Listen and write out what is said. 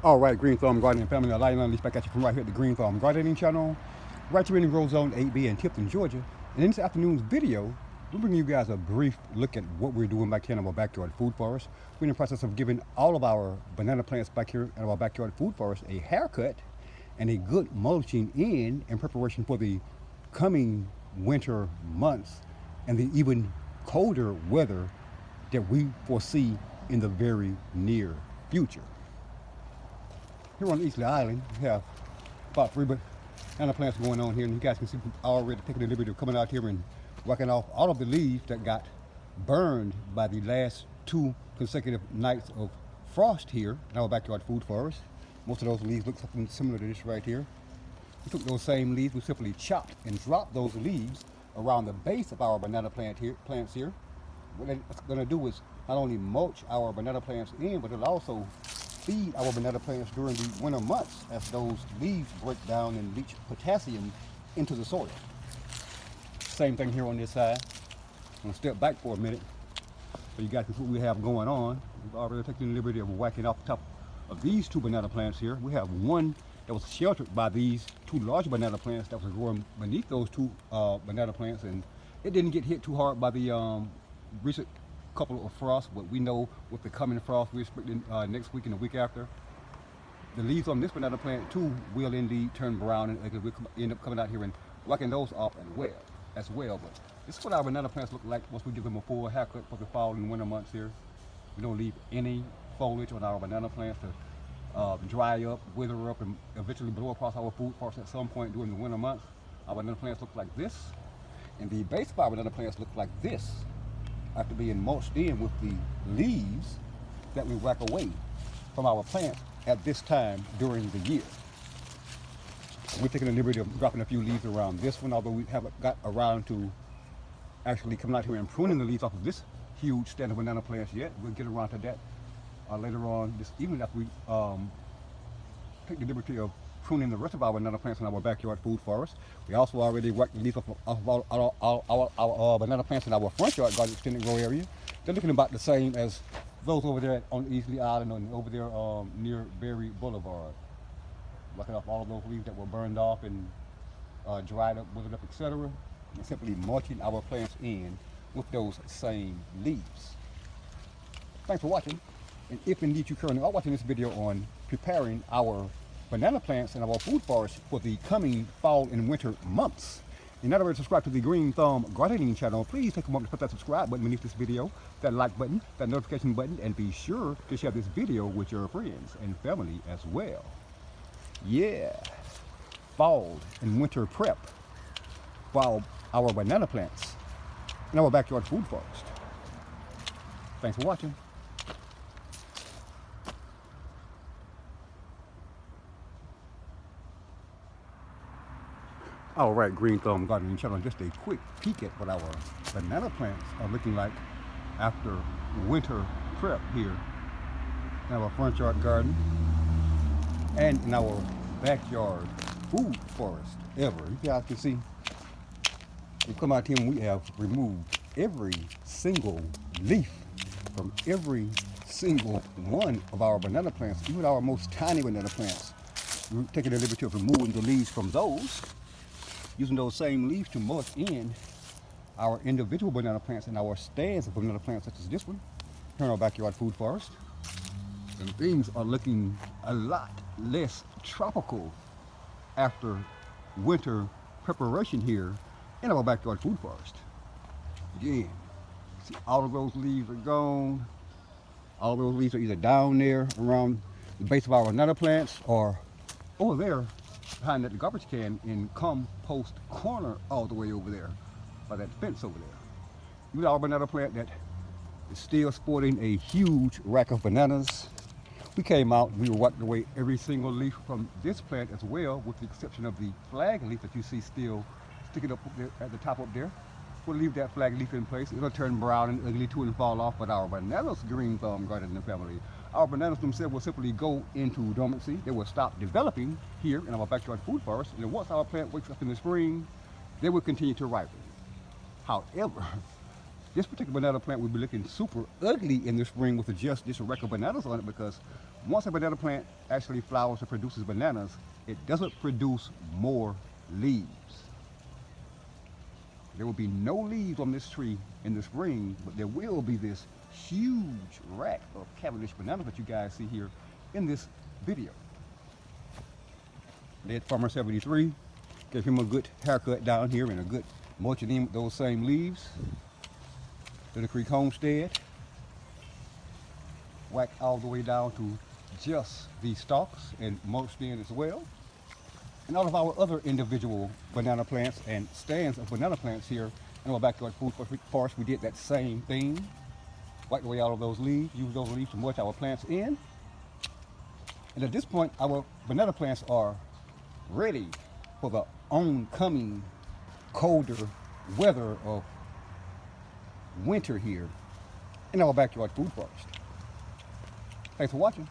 All right, Green Thumb Gardening family, a light unleashed back at you from right here at the Green Thumb Gardening channel, right here in the Grow Zone 8B in Tipton, Georgia. And in this afternoon's video, we're bringing you guys a brief look at what we're doing back here in our backyard food forest. We're in the process of giving all of our banana plants back here in our backyard food forest a haircut and a good mulching in preparation for the coming winter months and the even colder weather that we foresee in the very near future. Here on Eastleigh Island, we have about 3 banana plants going on here, and you guys can see already taking the liberty of coming out here and whacking off all of the leaves that got burned by the last 2 consecutive nights of frost here in our backyard food forest. Most of those leaves look something similar to this right here. We took those same leaves, we simply chopped and dropped those leaves around the base of our banana plants here. What it's going to do is not only mulch our banana plants in, but it'll also feed our banana plants during the winter months as those leaves break down and leach potassium into the soil. Same thing here on this side. I'm going to step back for a minute so you guys can see what we have going on. We've already taken the liberty of whacking off the top of these 2 banana plants here. We have one that was sheltered by these 2 large banana plants that was growing beneath those 2 banana plants, and it didn't get hit too hard by the recent couple of frosts, but we know with the coming frost we're expecting next week and the week after, the leaves on this banana plant too will indeed turn brown, and we'll end up coming out here and whacking those off as well. But this is what our banana plants look like once we give them a full haircut for the fall and winter months here. We don't leave any foliage on our banana plants to dry up, wither up, and eventually blow across our food forest at some point during the winter months. Our banana plants look like this, and the base of our banana plants look like this, after being mulched in with the leaves that we whack away from our plants at this time during the year. We're taking the liberty of dropping a few leaves around this one, although we haven't got around to actually coming out here and pruning the leaves off of this huge stand of banana plants yet. We'll get around to that later on this evening after we take the liberty of pruning the rest of our banana plants in our backyard food forest. We also already whacked the leaves off of our banana plants in our front yard garden extended grow area. They're looking about the same as those over there on Eastleigh Island and over there near Berry Boulevard. Whacking off all of those leaves that were burned off and dried up, withered up, etc. And simply mulching our plants in with those same leaves. Thanks for watching. And if indeed you currently are watching this video on preparing our banana plants in our food forest for the coming fall and winter months, in other words, subscribe to the Green Thumb Gardening channel. Please take a moment to put that subscribe button beneath this video, that like button, that notification button, and be sure to share this video with your friends and family as well. Yeah, fall and winter prep for our banana plants in our backyard food forest. Thanks for watching. All right, Green Thumb Gardening channel, just a quick peek at what our banana plants are looking like after winter prep here in our front yard garden and in our backyard food forest ever. You guys can see, we come out here and we have removed every single leaf from every single one of our banana plants, even our most tiny banana plants. We're taking the liberty of removing the leaves from those, using those same leaves to mulch in our individual banana plants and our stands of banana plants such as this one here in our backyard food forest. And things are looking a lot less tropical after winter preparation here in our backyard food forest. Again, see all of those leaves are gone. All of those leaves are either down there around the base of our banana plants or over there behind that garbage can in compost corner all the way over there by that fence over there. We got our banana plant that is still sporting a huge rack of bananas. We came out and we wiped away every single leaf from this plant as well, with the exception of the flag leaf that you see still sticking up there at the top up there. We'll leave that flag leaf in place. It'll turn brown and ugly too and fall off, but our bananas, Green Thumb Gardening family, our bananas themselves will simply go into dormancy. They will stop developing here in our backyard food forest, and once our plant wakes up in the spring, they will continue to ripen. However, This particular banana plant will be looking super ugly in the spring with just regular bananas on it, because once a banana plant actually flowers and produces bananas, it doesn't produce more leaves. There will be no leaves on this tree in the spring, but there will be this huge rack of Cavendish bananas that you guys see here in this video. Dead Farmer 73 gave him a good haircut down here and a good mulching in with those same leaves. Little Creek Homestead, whacked all the way down to just the stalks and mulched in as well. And all of our other individual banana plants and stands of banana plants here in our backyard food forest, we did that same thing. Wiped away all of those leaves, used those leaves to mulch our plants in. And at this point, our banana plants are ready for the oncoming colder weather of winter here in our backyard food forest. Thanks for watching.